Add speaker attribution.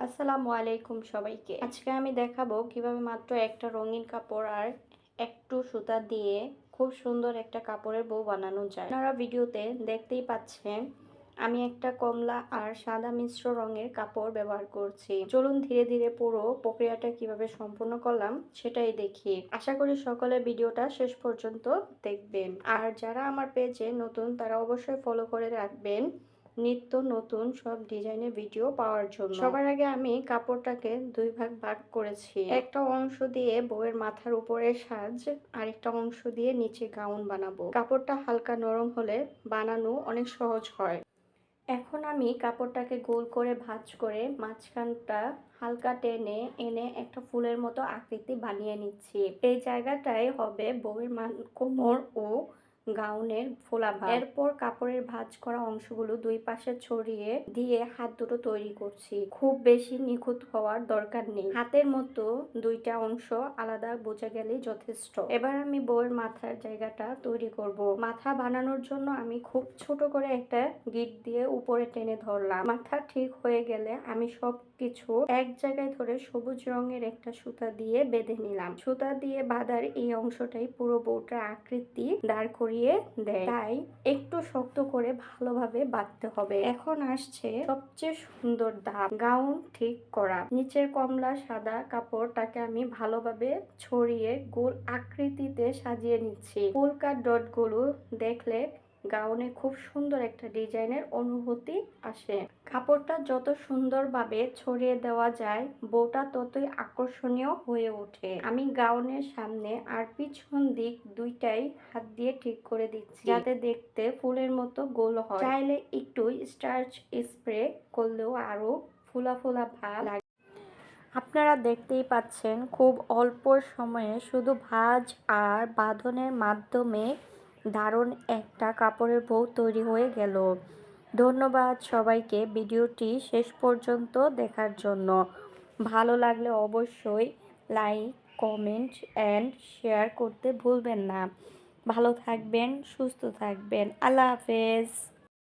Speaker 1: আসসালামু আলাইকুম সবাইকে। আজকে আমি দেখাবো কিভাবে মাত্র একটা রঙিন কাপড় আর একটু সুতা দিয়ে খুব সুন্দর একটা কাপড়ের বউ বানানো যায়। আপনারা ভিডিওতে দেখতেই পাচ্ছেন আমি একটা কমলা আর সাদা মিশ্র রঙের কাপড় ব্যবহার করছি। চলুন ধীরে ধীরে পুরো প্রক্রিয়াটা কিভাবে সম্পূর্ণ করলাম সেটাই দেখি। আশা করি সকলে ভিডিওটা শেষ পর্যন্ত দেখবেন। আর যারা আমার পেজে নতুন তারা অবশ্যই ফলো করে রাখবেন নিত্য নতুন সব ডিজাইনের ভিডিও পাওয়ার জন্য। সবার আগে আমি কাপড়টাকে দুই ভাগ করেছি। একটা অংশ দিয়ে বউয়ের মাথার উপরে সাজ, আরেকটা অংশ দিয়ে নিচে গাউন বানাবো। কাপড়টা হালকা নরম হলে বানানো অনেক সহজ হয়। এখন আমি কাপড়টাকে গোল করে ভাঁজ করে মাঝখানটা হালকা টেনে এনে একটা ফুলের মতো আকৃতি বানিয়ে নিচ্ছি। এই জায়গাটাই হবে বউয়ের কোমর ও গাউনের ফোলা ভাগ। এরপর কাপড়ের ভাঁজ করা অংশগুলো দুই পাশে ছড়িয়ে দিয়ে হাত দুটো তৈরি করছি। খুব বেশি নিখুঁত হওয়ার দরকার নেই, হাতের মতো দুইটা অংশ আলাদা বোঝা গেলেই যথেষ্ট। এবার আমি বউয়ের মাথার জায়গাটা তৈরি করব। মাথা বানানোর জন্য আমি খুব ছোট করে একটা গিট দিয়ে উপরে টেনে ধরলাম। মাথা ঠিক হয়ে গেলে আমি সবকিছু এক জায়গায় ধরে সবুজ রঙের একটা সুতা দিয়ে বেঁধে নিলাম। সুতা দিয়ে বাঁধার এই অংশটাই পুরো বউটার আকৃতি দাঁড় করিয়ে দেয়, তাই একটু শক্ত করে ভালোভাবে বাঁধতে হবে। এখন আসছে সবচেয়ে সুন্দর ধাপ, গাউন ঠিক করা। নিচের কমলা সাদা কাপড়টাকে আমি ভালোভাবে ছড়িয়ে গোল আকৃতিতে সাজিয়ে নিচ্ছি। ফুল কাট ডট গুলো দেখলে গাউনে খুব সুন্দর একটা ডিজাইনের অনুভূতি আসে। কাপড়টা যত সুন্দরভাবে ছড়িয়ে দেওয়া যায় বউটা ততই আকর্ষণীয় হয়ে ওঠে। আমি গাউনের সামনে আর পিছন দিক দুইটাই হাত দিয়ে ঠিক করে দিচ্ছি যাতে দেখতে ফুলের মতো গোল হয়। চাইলে একটু স্টার্চ স্প্রে করলেও আরো ফোলা ফোলা ভাব লাগে। আপনারা দেখতেই পাচ্ছেন খুব অল্প সময়ে শুধু ভাঁজ আর বাঁধনের মাধ্যমে দারুণ একটা কাপড়ের বউ তৈরি হয়ে গেল। ধন্যবাদ সবাইকে ভিডিওটি শেষ পর্যন্ত দেখার জন্য। ভালো লাগলে অবশ্যই লাইক, কমেন্ট অ্যান্ড শেয়ার করতে ভুলবেন না। ভালো থাকবেন, সুস্থ থাকবেন। আল্লাহ হাফেজ।